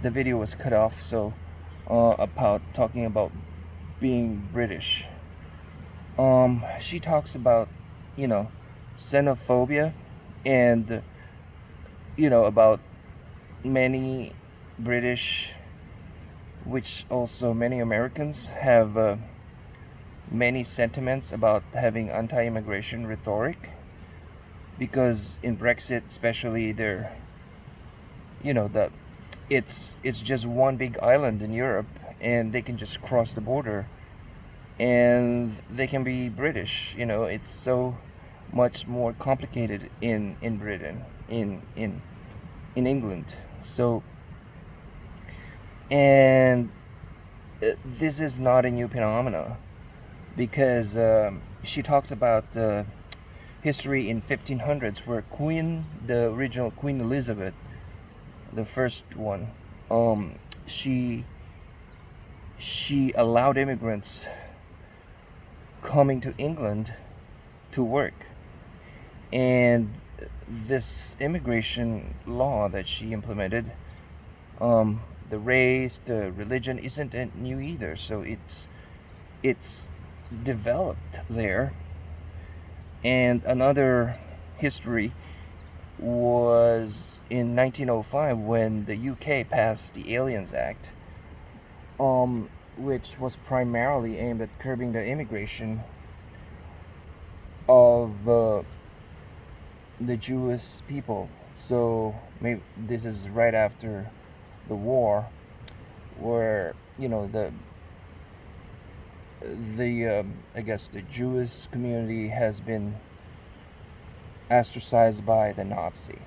the video was cut off. So about talking about being British. She talks about, you know, xenophobia, and about many British, which also many Americans have many sentiments about having anti-immigration rhetoric, because in Brexit, especially, there, the it's just one big island in Europe, and they can just cross the border and they can be British. It's so much more complicated in Britain, in England. So, and this is not a new phenomena, because she talked about the history in 1500s, where the original Queen Elizabeth, the first one, um, she she allowed immigrants coming to England to work, and this immigration law that she implemented, the race, the religion, isn't new either. So it's developed there. And another history was in 1905, when the UK passed the Aliens Act, which was primarily aimed at curbing the immigration of the Jewish people. So maybe this is right after the war, where the I guess the Jewish community has been ostracized by the Nazi.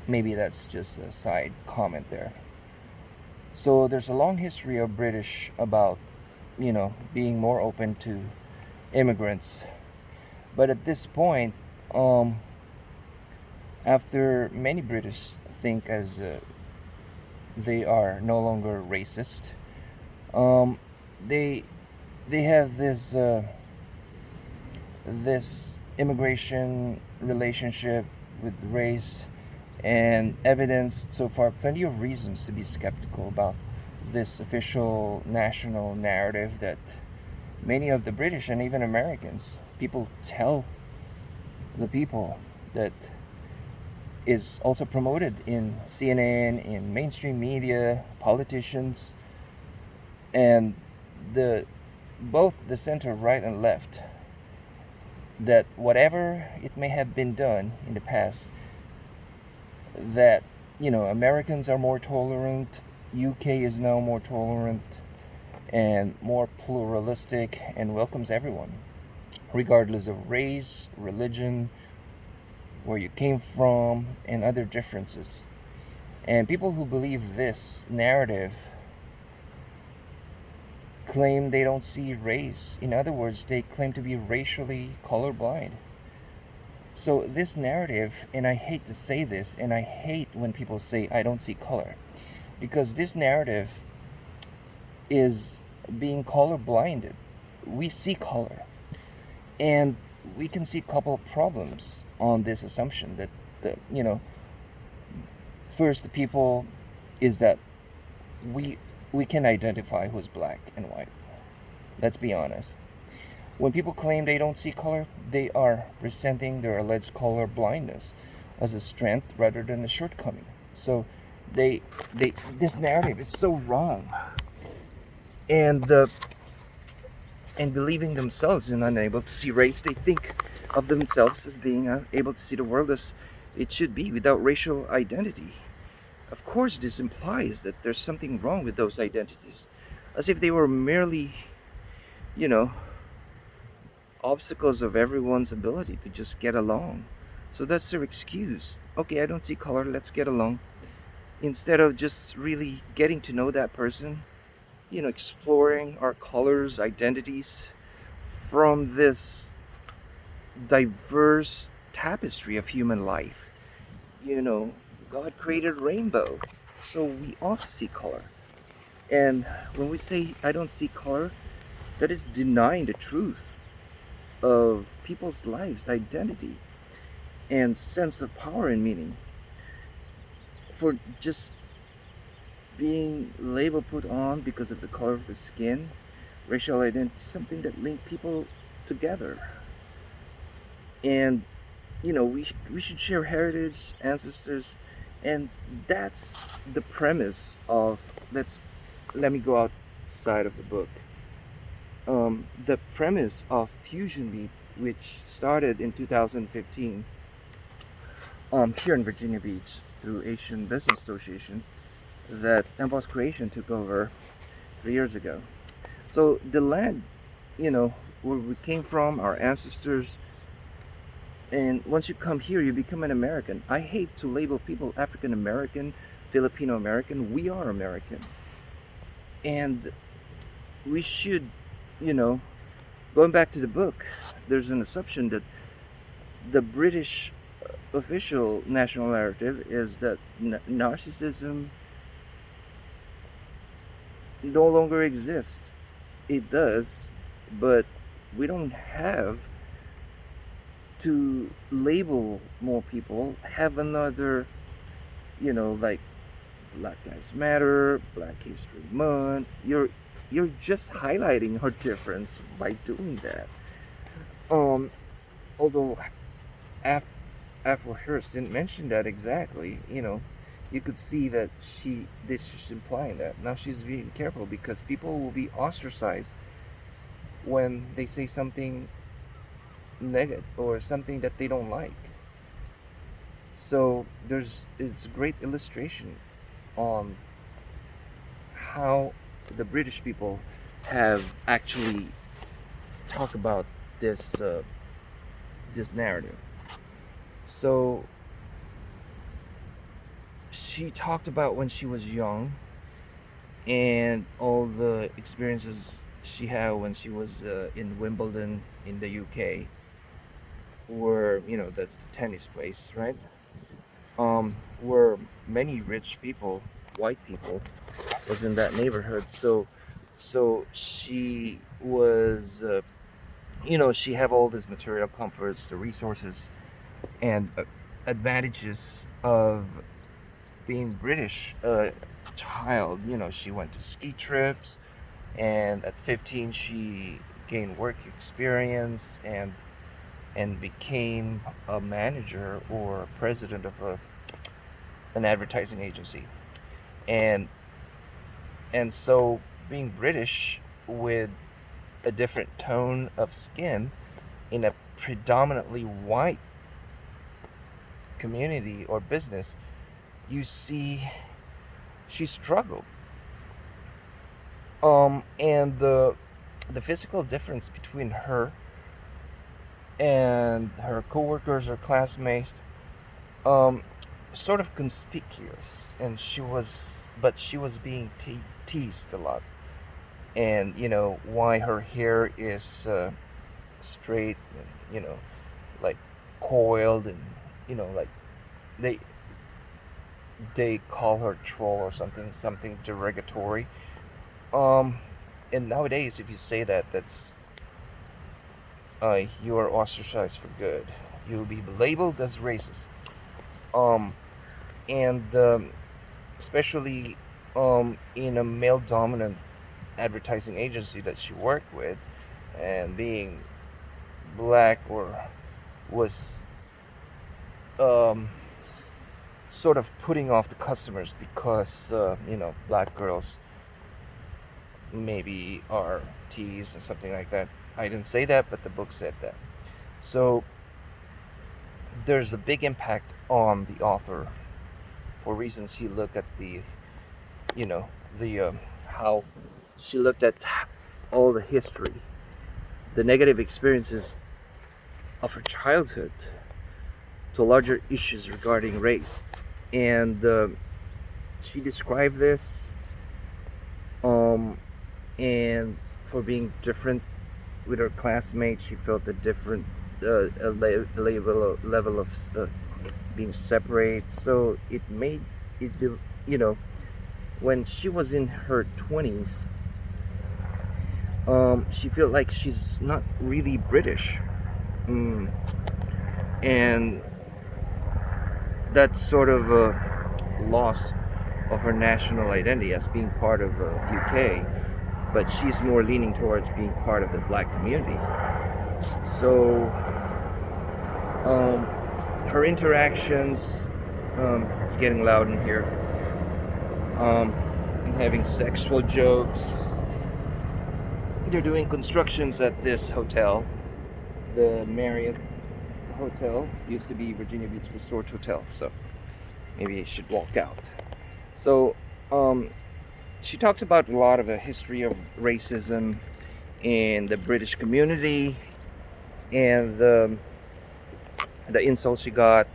Maybe that's just a side comment there. So there's a long history of British about being more open to immigrants. But at this point, after many British think as they are no longer racist, um, they they have this immigration relationship with race, and evidence so far plenty of reasons to be skeptical about this official national narrative that many of the British and even Americans people tell the people, that is also promoted in CNN, in mainstream media, politicians, and the both the center, right and left, that whatever it may have been done in the past, that Americans are more tolerant, UK is now more tolerant and more pluralistic and welcomes everyone, regardless of race, religion, where you came from, and other differences. And people who believe this narrative claim they don't see race. In other words, they claim to be racially colorblind. So this narrative, and I hate to say this, and I hate when people say I don't see color, because this narrative is being color blinded. We see color, and we can see a couple of problems on this assumption that first, the people is that we we can identify who's black and white. Let's be honest. When people claim they don't see color, they are presenting their alleged color blindness as a strength rather than a shortcoming. So they this narrative is so wrong, and the and believing themselves and unable to see race, they think of themselves as being able to see the world as it should be, without racial identity. Of course, this implies that there's something wrong with those identities, as if they were merely, you know, obstacles of everyone's ability to just get along. So that's their excuse. Okay, I don't see color, let's get along. Instead of just really getting to know that person, exploring our colors, identities from this diverse tapestry of human life. You know, God created rainbow, so we ought to see color. And when we say I don't see color, that is denying the truth of people's lives, identity, and sense of power and meaning. For just being label put on because of the color of the skin, racial identity, something that linked people together. And we should share heritage, ancestors, and that's the premise of let's let me go outside of the book. The premise of Fusion Beat, which started in 2015 here in Virginia Beach through Asian Business Association, that Emboss Creation took over 3 years ago. So the land, where we came from, our ancestors, and once you come here, you become an American. I hate to label people African American, Filipino American. We are American. And we should, you know, going back to the book, there's an assumption that the British official national narrative is that narcissism no longer exists. It does, but we don't have to label more people, have another, like Black Lives Matter, Black History Month. You're just highlighting our difference by doing that. Um, Although Afro Harris didn't mention that exactly, you could see that this is implying that. Now she's being careful because people will be ostracized when they say something negative or something that they don't like. So it's a great illustration on how the British people have actually talked about this narrative. So she talked about when she was young and all the experiences she had when she was in Wimbledon in the UK, where that's the tennis place, right? Where many rich people, white people, was in that neighborhood. So she was, she have all these material comforts, the resources, and advantages of being British child. She went to ski trips, and at 15 she gained work experience and became a manager or president of an advertising agency. And so being British with a different tone of skin in a predominantly white community or business, you see she struggled. And the physical difference between her and her coworkers or classmates, sort of conspicuous, and she was being teased a lot, and why her hair is straight and like coiled, and like they call her troll or something derogatory. And nowadays, if you say that, that's you are ostracized for good. You'll be labeled as racist. And especially in a male-dominant advertising agency that she worked with, and being black or was sort of putting off the customers because black girls maybe are thieves and something like that. I didn't say that, but the book said that. So there's a big impact on the author for reasons he looked at the how she looked at all the history, the negative experiences of her childhood, to larger issues regarding race. And she described this, and for being different with her classmates, she felt a different level of being separate. So it made it be, when she was in her 20s, she felt like she's not really British. And that sort of loss of her national identity as being part of UK, but she's more leaning towards being part of the black community. So um, her interactions, it's getting loud in here, and having sexual jokes. They're doing constructions at this hotel, the Marriott Hotel. Used to be Virginia Beach Resort Hotel, so maybe I should walk out. So she talks about a lot of the history of racism in the British community and the insults she got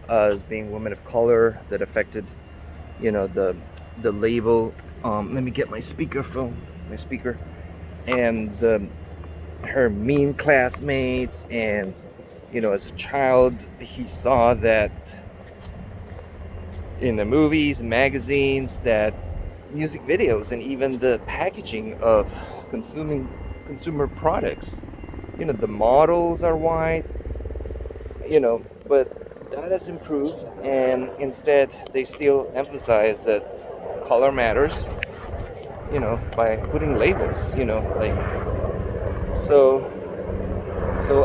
as being women of color that affected, the label. Let me get my speaker, and her mean classmates, and as a child he saw that in the movies and magazines, that music videos, and even the packaging of consumer products, the models are white, but that has improved, and instead they still emphasize that color matters, by putting labels, like, so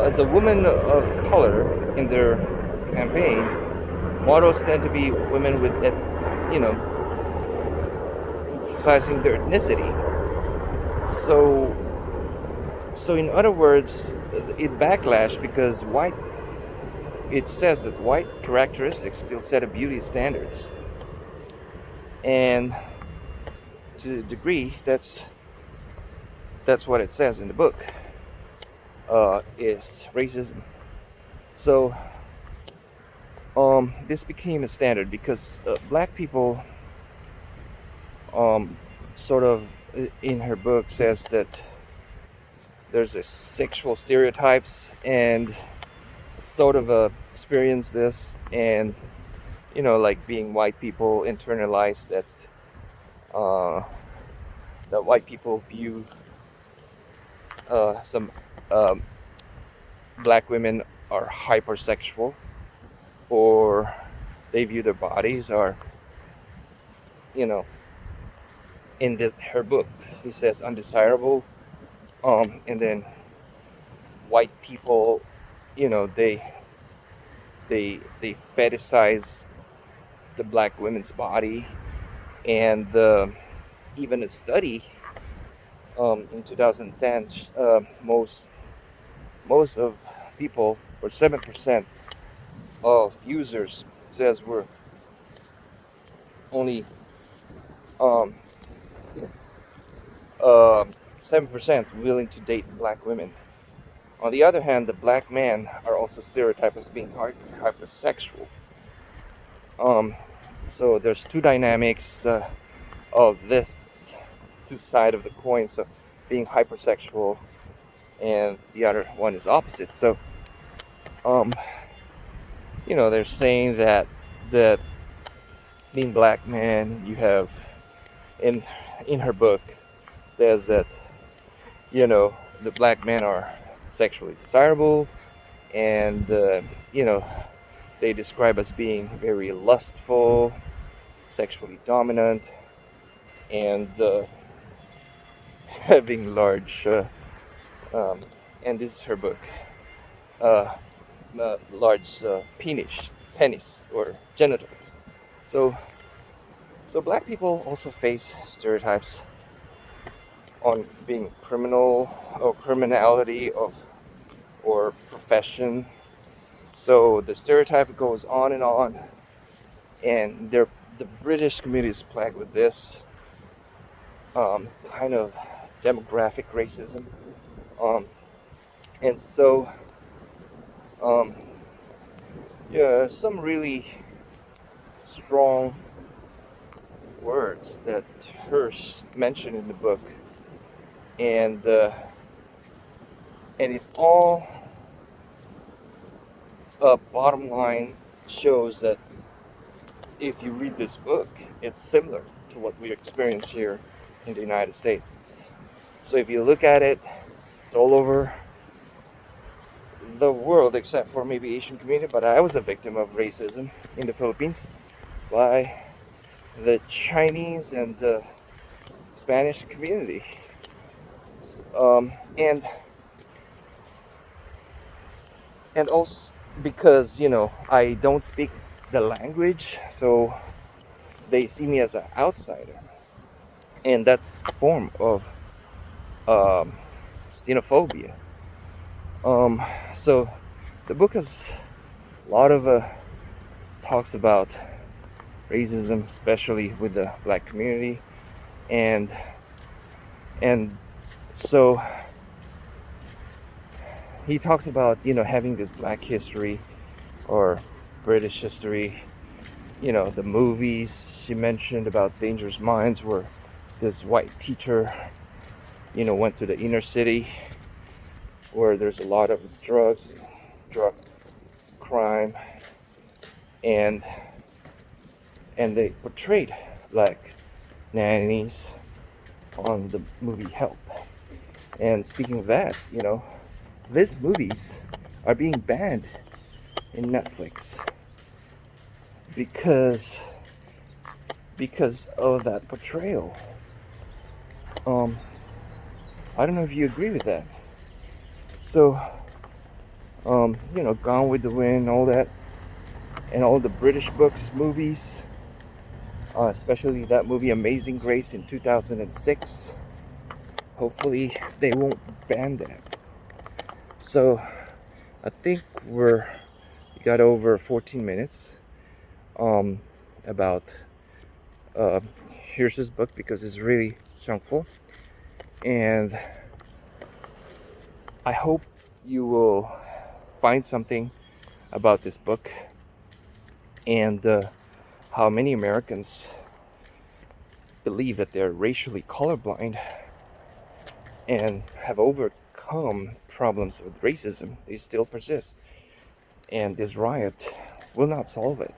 as a woman of color in their campaign, models tend to be women with, emphasizing their ethnicity. So in other words, it backlash because it says that white characteristics still set a beauty standards, and to a degree, that's what it says in the book. Is racism. So this became a standard because black people, sort of, in her book, says that there's a sexual stereotypes, and sort of experience this, and like being white people internalized that white people view some black women are hypersexual, or they view their bodies are, in her book he says undesirable, and then white people, they fetishize the black women's body, and even a study in 2010, most of people, or 7% of users, says we're only 7% willing to date black women. On the other hand, the black men are also stereotyped as being hypersexual. So there's two dynamics of this two side of the coin. So being hypersexual, and the other one is opposite. So they're saying that being black man, you have in her book says that the black men are sexually desirable, and they describe as being very lustful, sexually dominant, and having large and this is her book, large penis or genitals. So black people also face stereotypes on being criminal, or criminality or profession. So the stereotype goes on, and the British community is plagued with this kind of demographic racism, and so some really strong words that Hirsch mentioned in the book, and it all bottom line shows that if you read this book, it's similar to what we experience here in the United States. So if you look at it, it's all over the world except for maybe Asian community. But I was a victim of racism in the Philippines by the Chinese and the Spanish community. Um, and and also because I don't speak the language, so they see me as an outsider, and that's a form of um, xenophobia. Um, so the book has a lot of talks about racism, especially with the black community, and and so he talks about having this black history or British history. The movies she mentioned about Dangerous Minds, where this white teacher went to the inner city where there's a lot of drug crime, and they portrayed black nannies on the movie Help. And speaking of that, these movies are being banned in Netflix because of that portrayal. Um, I don't know if you agree with that. So, Gone with the Wind, all that, and all the British books, movies, especially that movie Amazing Grace in 2006. Hopefully, they won't ban that. So, I think we got over 14 minutes about here's this book because it's really chunkful, and I hope you will find something about this book and how many Americans believe that they're racially colorblind and have overcome problems with racism. They still persist, and this riot will not solve it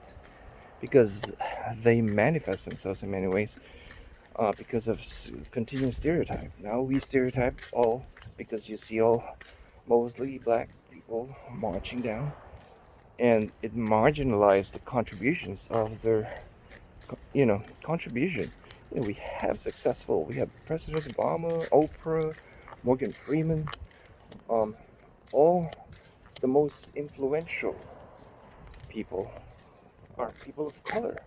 because they manifest themselves in many ways because of continuous stereotype. Now we stereotype all because you see all mostly black people marching down, and it marginalized the contributions of their contribution. We have President Obama, Oprah, Morgan Freeman, all the most influential people are people of color.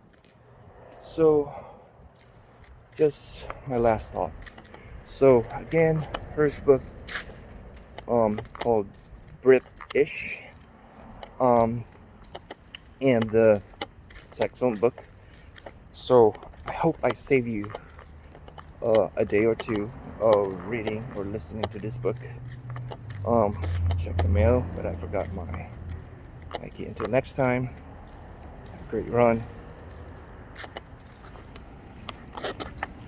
So just my last thought. So again, first book called British, um, and it's an excellent book. So I hope I save you a day or two of reading or listening to this book. Check the mail, but I forgot my key. Until next time, have a great run.